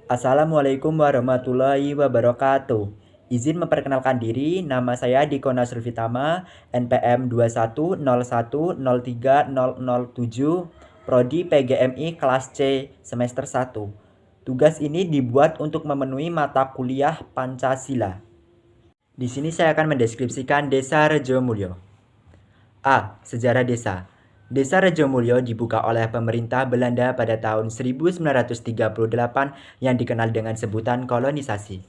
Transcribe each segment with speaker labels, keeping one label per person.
Speaker 1: Assalamualaikum warahmatullahi wabarakatuh. Izin memperkenalkan diri, nama saya Diko Nasrul Fitama, NPM 210103007, Prodi PGMI kelas C semester 1. Tugas ini dibuat untuk memenuhi mata kuliah Pancasila. Di sini saya akan mendeskripsikan Desa Rejomulyo. A. Sejarah desa. Desa Rejomulyo dibuka oleh pemerintah Belanda pada tahun 1938 yang dikenal dengan sebutan kolonisasi.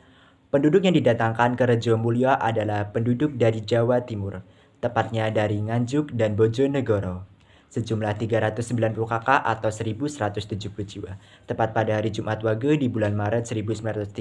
Speaker 1: Penduduk yang didatangkan ke Rejomulyo adalah penduduk dari Jawa Timur, tepatnya dari Nganjuk dan Bojonegoro. Sejumlah 390 kakak atau 1170 jiwa. Tepat pada hari Jumat Wage di bulan Maret 1938,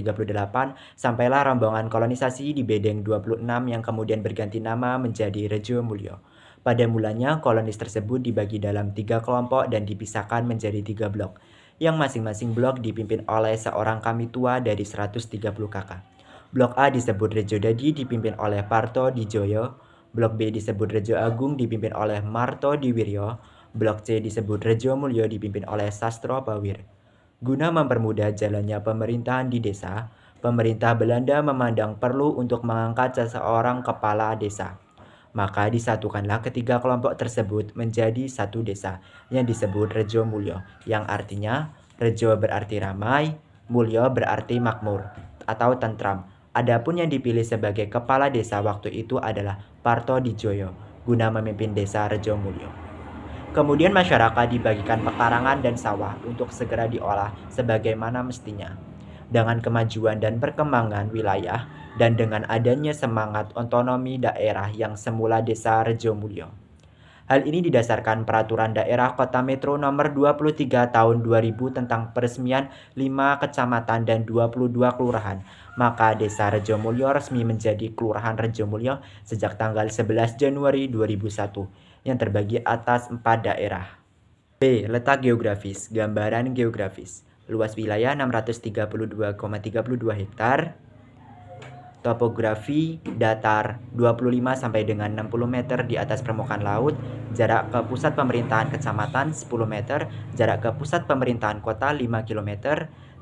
Speaker 1: sampailah rombongan kolonisasi di Bedeng 26 yang kemudian berganti nama menjadi Rejomulyo. Pada mulanya, kolonis tersebut dibagi dalam 3 kelompok dan dipisahkan menjadi 3 blok, yang masing-masing blok dipimpin oleh seorang kami tua dari 130 kakak. Blok A disebut Rejo Dadi dipimpin oleh Parto Dijoyo, Blok B disebut Rejo Agung dipimpin oleh Marto Diwiryo, Blok C disebut Rejo Mulyo dipimpin oleh Sastro Bawir. Guna mempermudah jalannya pemerintahan di desa, pemerintah Belanda memandang perlu untuk mengangkat seseorang kepala desa. Maka disatukanlah ketiga kelompok tersebut menjadi satu desa yang disebut Rejo Mulyo, yang artinya Rejo berarti ramai, Mulyo berarti makmur atau tentram. Adapun yang dipilih sebagai kepala desa waktu itu adalah Parto Dijoyo guna memimpin desa Rejo Mulyo. Kemudian masyarakat dibagikan pekarangan dan sawah untuk segera diolah sebagaimana mestinya. Dengan kemajuan dan perkembangan wilayah dan dengan adanya semangat otonomi daerah yang semula desa Rejomulyo. Hal ini didasarkan Peraturan Daerah Kota Metro Nomor 23 Tahun 2000 tentang peresmian 5 kecamatan dan 22 kelurahan. Maka Desa Rejomulyo resmi menjadi Kelurahan Rejomulyo sejak tanggal 11 Januari 2001 yang terbagi atas 4 daerah. B. Letak geografis. Gambaran geografis. Luas wilayah 632,32 hektar. Topografi datar 25 sampai dengan 60 meter di atas permukaan laut. Jarak ke pusat pemerintahan kecamatan 10 meter. Jarak ke pusat pemerintahan kota 5 km.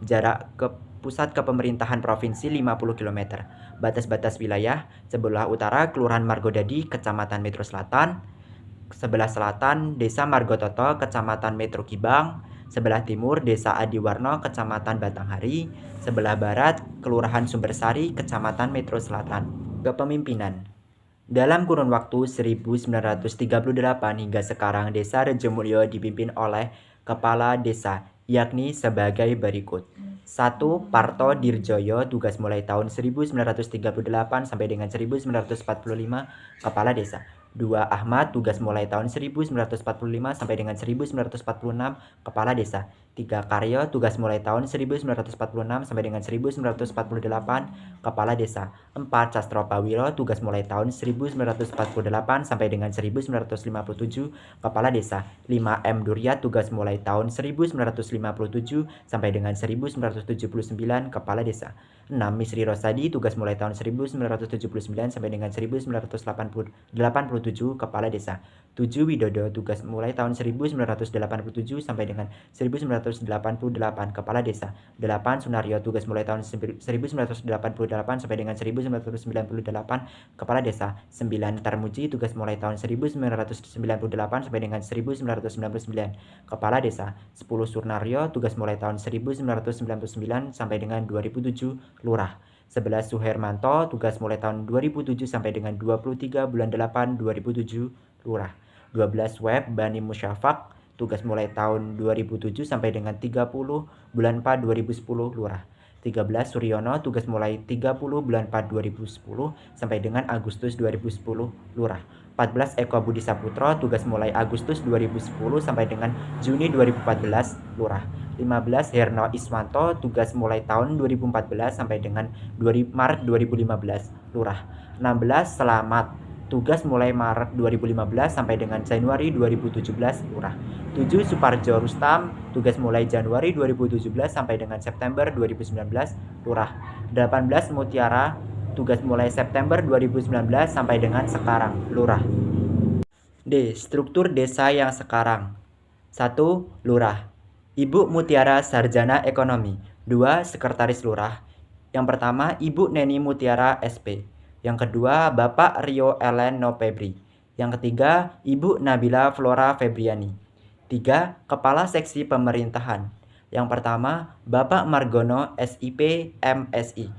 Speaker 1: Jarak ke pusat kepemerintahan provinsi 50 km. Batas-batas wilayah: sebelah utara Kelurahan Margodadi, Kecamatan Metro Selatan. Sebelah selatan Desa Margototo, Kecamatan Metro Kibang. Sebelah timur Desa Adiwarno, Kecamatan Batanghari. Sebelah barat Kelurahan Sumbersari, Kecamatan Metro Selatan. Kepemimpinan. Dalam kurun waktu 1938 hingga sekarang, Desa Rejomulyo dipimpin oleh kepala desa, yakni sebagai berikut. 1. Parto Dirjoyo, tugas mulai tahun 1938 sampai dengan 1945, kepala desa. 2. Ahmad, tugas mulai tahun 1945 sampai dengan 1946, kepala desa. 3. Karyo, tugas mulai tahun 1946 sampai dengan 1948, kepala desa. 4. Sastro Pawiro, tugas mulai tahun 1948 sampai dengan 1957, kepala desa. 5. M. Duryat, tugas mulai tahun 1957 sampai dengan 1979, kepala desa. 6. Misri Rosadi, tugas mulai tahun 1979 sampai dengan 1987, kepala desa. 7. Widodo, tugas mulai tahun 1987 sampai dengan 1988, kepala desa. 8. Sunaryo, tugas mulai tahun 1988 sampai dengan 1998, kepala desa. 9. Tarmuji, tugas mulai tahun 1998 sampai dengan 1999, kepala desa. 10. Surnaryo, tugas mulai tahun 1999 sampai dengan 2007, lurah. 11. Suhermanto, tugas mulai tahun 2007 sampai dengan 23 bulan 8 2007, lurah. 12. Web Bani Musyafak, tugas mulai tahun 2007 sampai dengan 30 bulan 4 2010, lurah. 13. Suryono, tugas mulai 30 bulan 4 2010 sampai dengan Agustus 2010, lurah. 14. Eko Budi Saputro, tugas mulai Agustus 2010 sampai dengan Juni 2014, lurah. 15. Herno Iswanto, tugas mulai tahun 2014 sampai dengan Maret 2015, lurah. 16. Selamat, tugas mulai Maret 2015 sampai dengan Januari 2017, lurah. 7. Suparjo Rustam, tugas mulai Januari 2017 sampai dengan September 2019, lurah. 18. Mutiara, tugas mulai September 2019 sampai dengan sekarang, lurah. D. Struktur desa yang sekarang. 1. Lurah. Ibu Mutiara, sarjana ekonomi. 2. Sekretaris Lurah. Yang pertama, Ibu Neni Mutiara SP. Yang kedua, Bapak Rio Ellen Nopebri. Yang ketiga, Ibu Nabila Flora Febriani. 3. Kepala Seksi Pemerintahan. Yang pertama, Bapak Margono SIP MSI.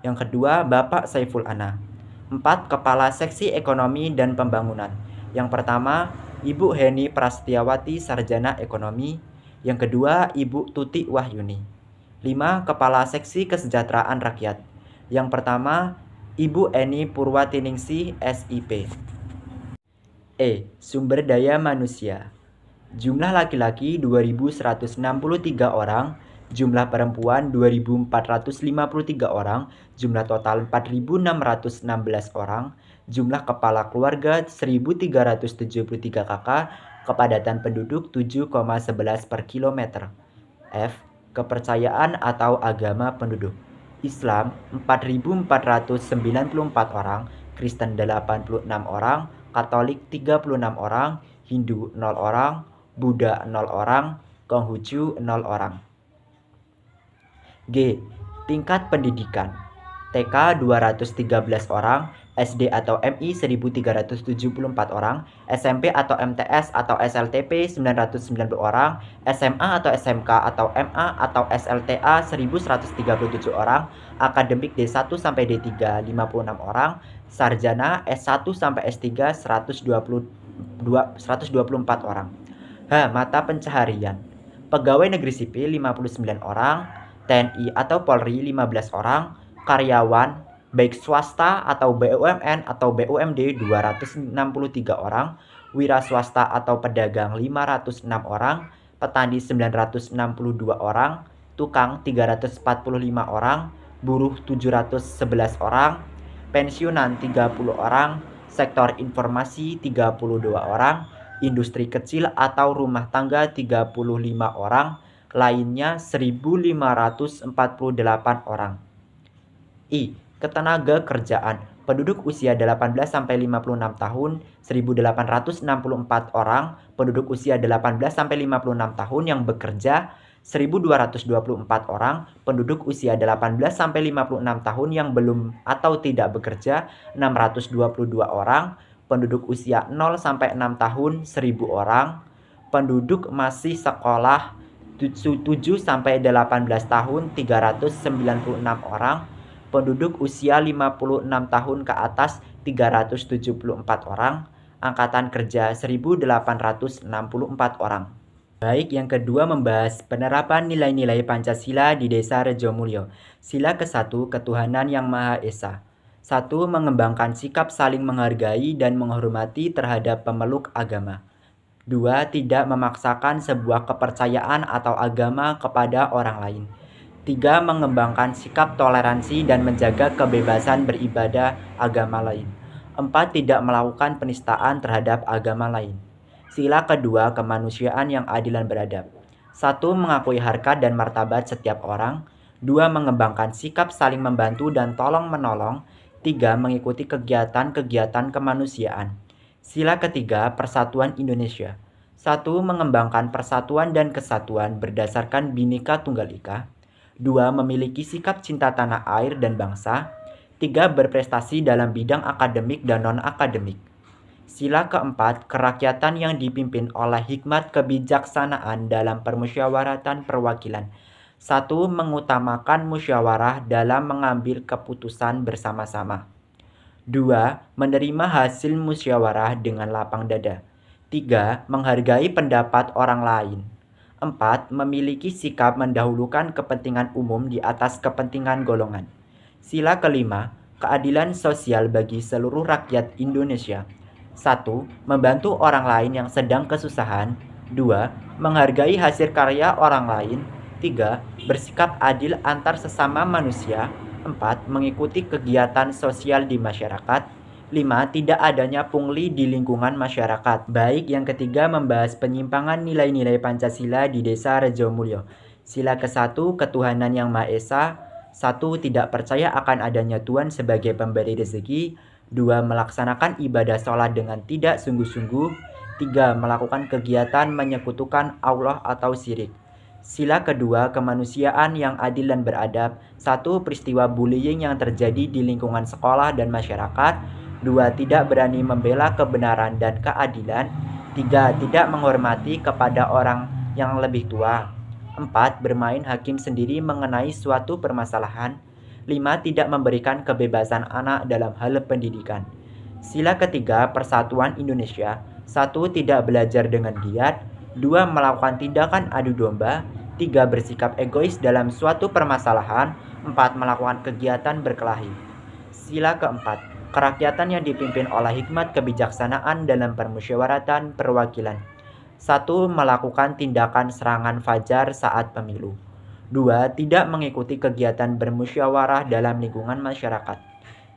Speaker 1: Yang kedua, Bapak Saiful Ana. 4. Kepala Seksi Ekonomi dan Pembangunan. Yang pertama, Ibu Heni Prastiawati Sarjana Ekonomi. Yang kedua, Ibu Tuti Wahyuni. 5. Kepala Seksi Kesejahteraan Rakyat. Yang pertama, Ibu Eni Purwatiningsih SIP. Sumber daya manusia. Jumlah laki-laki 2.163 orang, jumlah perempuan 2.453 orang, jumlah total 4.616 orang, jumlah kepala keluarga 1.373 kakak, kepadatan penduduk 7,11 per kilometer. F. Kepercayaan atau agama penduduk. Islam 4.494 orang, Kristen 86 orang, Katolik 36 orang, Hindu 0 orang, Buddha 0 orang, Konghucu 0 orang. G. Tingkat pendidikan. TK 213 orang, SD atau MI 1374 orang, SMP atau MTS atau SLTP 990 orang, SMA atau SMK atau MA atau SLTA 1137 orang, akademik D1 sampai D3 56 orang, sarjana S1 sampai S3 124 orang. Mata pencaharian. Pegawai negeri sipil 59 orang, TNI atau Polri 15 orang, karyawan baik swasta atau BUMN atau BUMD 263 orang, wira swasta atau pedagang 506 orang, petani 962 orang, tukang 345 orang, buruh 711 orang, pensiunan 30 orang, sektor informasi 32 orang, industri kecil atau rumah tangga 35 orang, lainnya 1.548 orang. I. Ketenaga kerjaan. Penduduk usia 18-56 tahun 1.864 orang, penduduk usia 18-56 tahun yang bekerja 1.224 orang, penduduk usia 18-56 tahun yang belum atau tidak bekerja 622 orang, penduduk usia 0-6 tahun 1.000 orang, penduduk masih sekolah 7-18 tahun 396 orang, penduduk usia 56 tahun ke atas 374 orang, angkatan kerja 1.864 orang. Baik, yang kedua membahas penerapan nilai-nilai Pancasila di Desa Rejomulyo. Sila ke-1, Ketuhanan Yang Maha Esa. 1. Mengembangkan sikap saling menghargai dan menghormati terhadap pemeluk agama. 2. Tidak memaksakan sebuah kepercayaan atau agama kepada orang lain. 3. Mengembangkan sikap toleransi dan menjaga kebebasan beribadah agama lain. 4. Tidak melakukan penistaan terhadap agama lain. Sila kedua, kemanusiaan yang adil dan beradab. 1. Mengakui harkat dan martabat setiap orang. 2. Mengembangkan sikap saling membantu dan tolong-menolong. 3. Mengikuti kegiatan-kegiatan kemanusiaan. Sila ketiga, Persatuan Indonesia. 1. Mengembangkan persatuan dan kesatuan berdasarkan Bhinneka Tunggal Ika. 2. Memiliki sikap cinta tanah air dan bangsa. 3. Berprestasi dalam bidang akademik dan non-akademik. Sila keempat, kerakyatan yang dipimpin oleh hikmat kebijaksanaan dalam permusyawaratan perwakilan. 1. Mengutamakan musyawarah dalam mengambil keputusan bersama-sama. 2. Menerima hasil musyawarah dengan lapang dada. 3. Menghargai pendapat orang lain. 4. Memiliki sikap mendahulukan kepentingan umum di atas kepentingan golongan. Sila kelima, keadilan sosial bagi seluruh rakyat Indonesia. 1. Membantu orang lain yang sedang kesusahan. 2. Menghargai hasil karya orang lain. 3. Bersikap adil antar sesama manusia. 4. Mengikuti kegiatan sosial di masyarakat. 5. Tidak adanya pungli di lingkungan masyarakat. Baik, yang ketiga membahas penyimpangan nilai-nilai Pancasila di Desa Rejomulyo. Sila ke-1, Ketuhanan Yang Maha Esa. 1. Tidak percaya akan adanya Tuhan sebagai pemberi rezeki. 2. Melaksanakan ibadah sholat dengan tidak sungguh-sungguh. 3. Melakukan kegiatan menyekutukan Allah atau syirik. Sila kedua, kemanusiaan yang adil dan beradab. 1. Peristiwa bullying yang terjadi di lingkungan sekolah dan masyarakat. 2. Tidak berani membela kebenaran dan keadilan. 3. Tidak menghormati kepada orang yang lebih tua. 4. Bermain hakim sendiri mengenai suatu permasalahan. 5. Tidak memberikan kebebasan anak dalam hal pendidikan. Sila ketiga, persatuan Indonesia. 1. Tidak belajar dengan giat. 2. Melakukan tindakan adu domba. 3. Bersikap egois dalam suatu permasalahan. 4. Melakukan kegiatan berkelahi. Sila keempat, kerakyatan yang dipimpin oleh hikmat kebijaksanaan dalam permusyawaratan perwakilan. 1. Melakukan tindakan serangan fajar saat pemilu. 2. Tidak mengikuti kegiatan bermusyawarah dalam lingkungan masyarakat.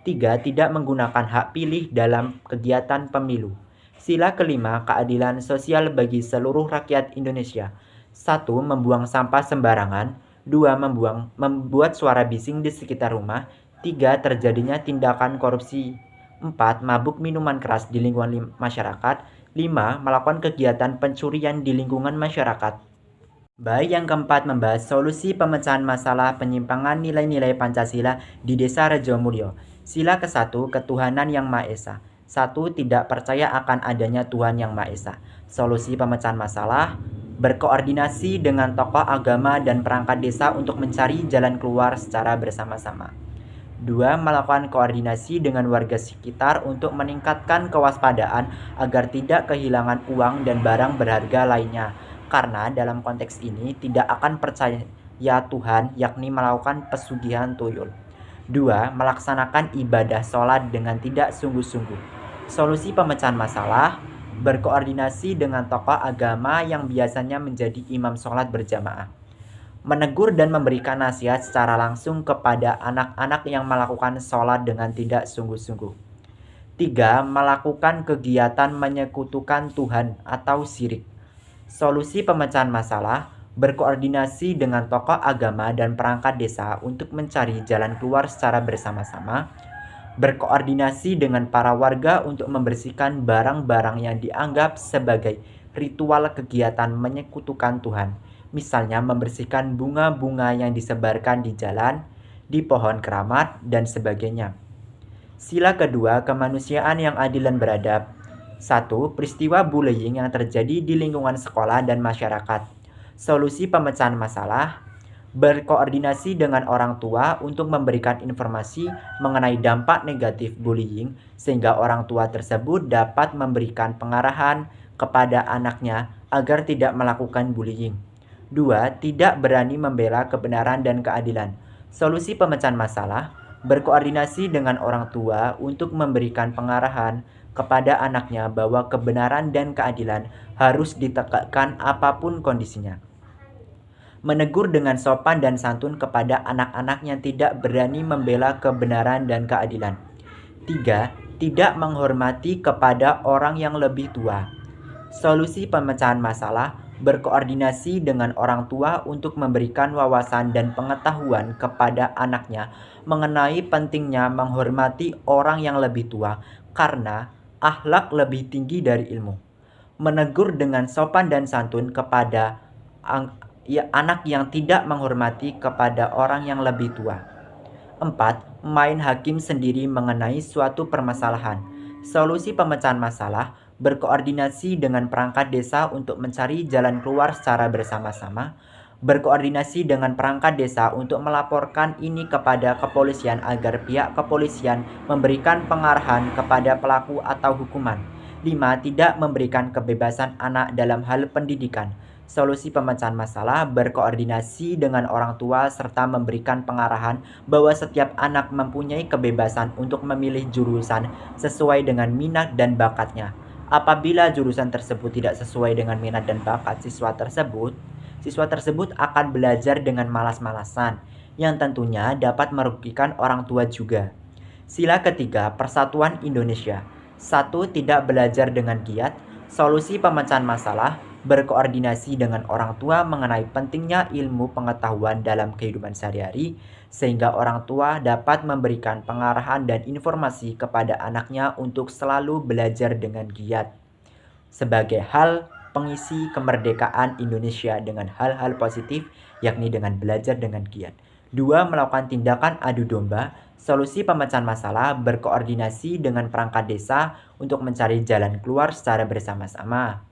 Speaker 1: 3. Tidak menggunakan hak pilih dalam kegiatan pemilu. Sila kelima, keadilan sosial bagi seluruh rakyat Indonesia. 1. Membuang sampah sembarangan. 2. Membuat suara bising di sekitar rumah. 3. Terjadinya tindakan korupsi. 4. Mabuk minuman keras di lingkungan masyarakat. 5. Melakukan kegiatan pencurian di lingkungan masyarakat. Baik, yang keempat membahas solusi pemecahan masalah penyimpangan nilai-nilai Pancasila di Desa Rejomulyo. Sila ke-1, ketuhanan yang Maha Esa. 1. Tidak percaya akan adanya Tuhan yang Maha Esa. Solusi pemecahan masalah: berkoordinasi dengan tokoh agama dan perangkat desa untuk mencari jalan keluar secara bersama-sama. 2. Melakukan koordinasi dengan warga sekitar untuk meningkatkan kewaspadaan agar tidak kehilangan uang dan barang berharga lainnya. Karena dalam konteks ini tidak akan percaya Tuhan, yakni melakukan pesugihan tuyul. 2. Melaksanakan ibadah sholat dengan tidak sungguh-sungguh. Solusi pemecahan masalah: berkoordinasi dengan tokoh agama yang biasanya menjadi imam sholat berjamaah. Menegur dan memberikan nasihat secara langsung kepada anak-anak yang melakukan sholat dengan tidak sungguh-sungguh. 3. Melakukan kegiatan menyekutukan Tuhan atau syirik. Solusi pemecahan masalah: berkoordinasi dengan tokoh agama dan perangkat desa untuk mencari jalan keluar secara bersama-sama. Berkoordinasi dengan para warga untuk membersihkan barang-barang yang dianggap sebagai ritual kegiatan menyekutukan Tuhan. Misalnya membersihkan bunga-bunga yang disebarkan di jalan, di pohon keramat, dan sebagainya. Sila kedua, kemanusiaan yang adil dan beradab. 1. Peristiwa bullying yang terjadi di lingkungan sekolah dan masyarakat. Solusi pemecahan masalah: berkoordinasi dengan orang tua untuk memberikan informasi mengenai dampak negatif bullying sehingga orang tua tersebut dapat memberikan pengarahan kepada anaknya agar tidak melakukan bullying. 2. Tidak berani membela kebenaran dan keadilan. Solusi pemecahan masalah: berkoordinasi dengan orang tua untuk memberikan pengarahan kepada anaknya bahwa kebenaran dan keadilan harus ditegakkan apapun kondisinya. Menegur dengan sopan dan santun kepada anak-anak yang tidak berani membela kebenaran dan keadilan. 3. Tidak menghormati kepada orang yang lebih tua. Solusi pemecahan masalah: berkoordinasi dengan orang tua untuk memberikan wawasan dan pengetahuan kepada anaknya mengenai pentingnya menghormati orang yang lebih tua karena akhlak lebih tinggi dari ilmu. Menegur dengan sopan dan santun kepada anak yang tidak menghormati kepada orang yang lebih tua. 4. Main hakim sendiri mengenai suatu permasalahan. Solusi pemecahan masalah: berkoordinasi dengan perangkat desa untuk mencari jalan keluar secara bersama-sama. Berkoordinasi dengan perangkat desa untuk melaporkan ini kepada kepolisian agar pihak kepolisian memberikan pengarahan kepada pelaku atau hukuman. 5. Tidak memberikan kebebasan anak dalam hal pendidikan. Solusi pemecahan masalah: berkoordinasi dengan orang tua serta memberikan pengarahan bahwa setiap anak mempunyai kebebasan untuk memilih jurusan sesuai dengan minat dan bakatnya. Apabila jurusan tersebut tidak sesuai dengan minat dan bakat siswa tersebut akan belajar dengan malas-malasan, yang tentunya dapat merugikan orang tua juga. Sila ketiga, persatuan Indonesia. 1. Tidak belajar dengan giat. Solusi pemecahan masalah: berkoordinasi dengan orang tua mengenai pentingnya ilmu pengetahuan dalam kehidupan sehari-hari, sehingga orang tua dapat memberikan pengarahan dan informasi kepada anaknya untuk selalu belajar dengan giat. Sebagai hal pengisi kemerdekaan Indonesia dengan hal-hal positif, yakni dengan belajar dengan giat. 2. Melakukan tindakan adu domba, solusi pemecahan masalah, berkoordinasi dengan perangkat desa untuk mencari jalan keluar secara bersama-sama.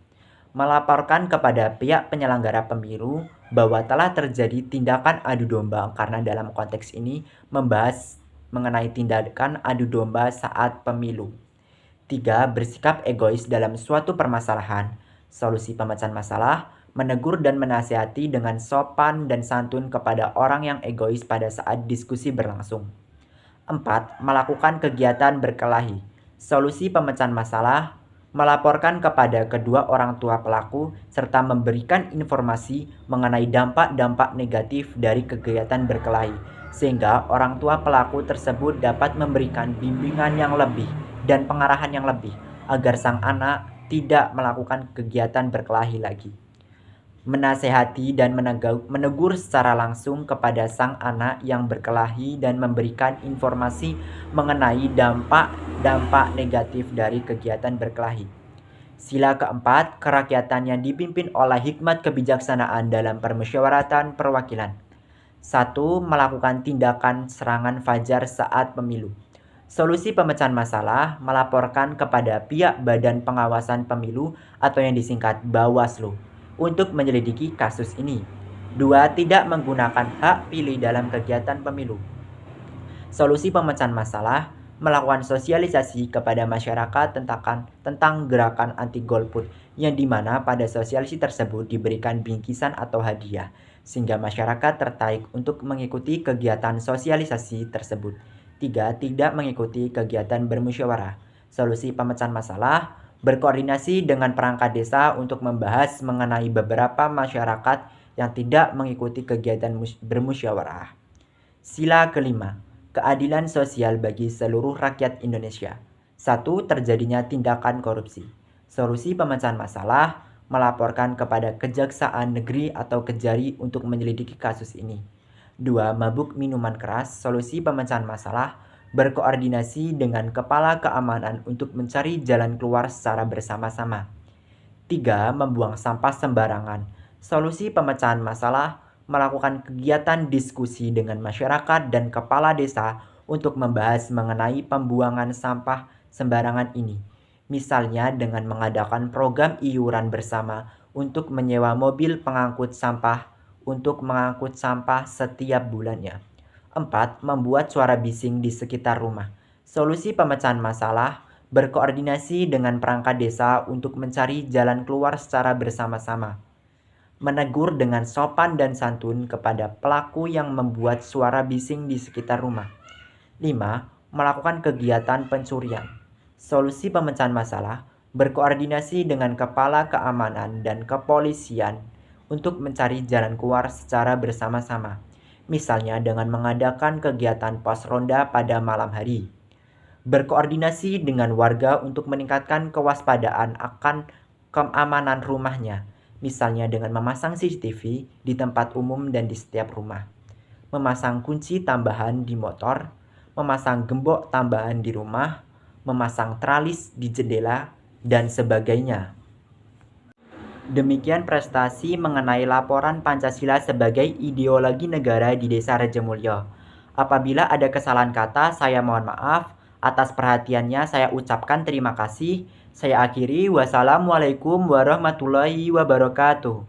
Speaker 1: Melaporkan kepada pihak penyelenggara pemilu bahwa telah terjadi tindakan adu domba, karena dalam konteks ini membahas mengenai tindakan adu domba saat pemilu. 3. Bersikap egois dalam suatu permasalahan. Solusi pemecahan masalah, menegur dan menasihati dengan sopan dan santun kepada orang yang egois pada saat diskusi berlangsung. 4. Melakukan kegiatan berkelahi. Solusi pemecahan masalah, melaporkan kepada kedua orang tua pelaku serta memberikan informasi mengenai dampak-dampak negatif dari kegiatan berkelahi, sehingga orang tua pelaku tersebut dapat memberikan bimbingan yang lebih dan pengarahan yang lebih agar sang anak tidak melakukan kegiatan berkelahi lagi. Menasehati dan menegur secara langsung kepada sang anak yang berkelahi dan memberikan informasi mengenai dampak-dampak negatif dari kegiatan berkelahi. Sila keempat, kerakyatan yang dipimpin oleh hikmat kebijaksanaan dalam permusyawaratan perwakilan. 1. Melakukan tindakan serangan fajar saat pemilu. Solusi pemecahan masalah, melaporkan kepada pihak Badan Pengawasan Pemilu atau yang disingkat Bawaslu untuk menyelidiki kasus ini. 2. Tidak menggunakan hak pilih dalam kegiatan pemilu. Solusi pemecahan masalah, melakukan sosialisasi kepada masyarakat tentang gerakan anti golput, yang dimana pada sosialisasi tersebut diberikan bingkisan atau hadiah, sehingga masyarakat tertarik untuk mengikuti kegiatan sosialisasi tersebut. 3. Tidak mengikuti kegiatan bermusyawarah. Solusi pemecahan masalah, berkoordinasi dengan perangkat desa untuk membahas mengenai beberapa masyarakat yang tidak mengikuti kegiatan bermusyawarah. Sila kelima, keadilan sosial bagi seluruh rakyat Indonesia. 1. Terjadinya tindakan korupsi. Solusi pemecahan masalah, melaporkan kepada Kejaksaan Negeri atau Kejari untuk menyelidiki kasus ini. 2. Mabuk minuman keras. Solusi pemecahan masalah, berkoordinasi dengan kepala keamanan untuk mencari jalan keluar secara bersama-sama. 3. Membuang sampah sembarangan. Solusi pemecahan masalah, melakukan kegiatan diskusi dengan masyarakat dan kepala desa untuk membahas mengenai pembuangan sampah sembarangan ini. Misalnya dengan mengadakan program iuran bersama untuk menyewa mobil pengangkut sampah untuk mengangkut sampah setiap bulannya. 4. Membuat suara bising di sekitar rumah. Solusi pemecahan masalah, berkoordinasi dengan perangkat desa untuk mencari jalan keluar secara bersama-sama. Menegur dengan sopan dan santun kepada pelaku yang membuat suara bising di sekitar rumah. 5. Melakukan kegiatan pencurian. Solusi pemecahan masalah, berkoordinasi dengan kepala keamanan dan kepolisian untuk mencari jalan keluar secara bersama-sama, misalnya dengan mengadakan kegiatan pos ronda pada malam hari. Berkoordinasi dengan warga untuk meningkatkan kewaspadaan akan keamanan rumahnya, misalnya dengan memasang CCTV di tempat umum dan di setiap rumah, memasang kunci tambahan di motor, memasang gembok tambahan di rumah, memasang tralis di jendela, dan sebagainya. Demikian prestasi mengenai laporan Pancasila sebagai ideologi negara di Desa Rejomulyo. Apabila ada kesalahan kata, saya mohon maaf. Atas perhatiannya saya ucapkan terima kasih. Saya akhiri. Wassalamualaikum warahmatullahi wabarakatuh.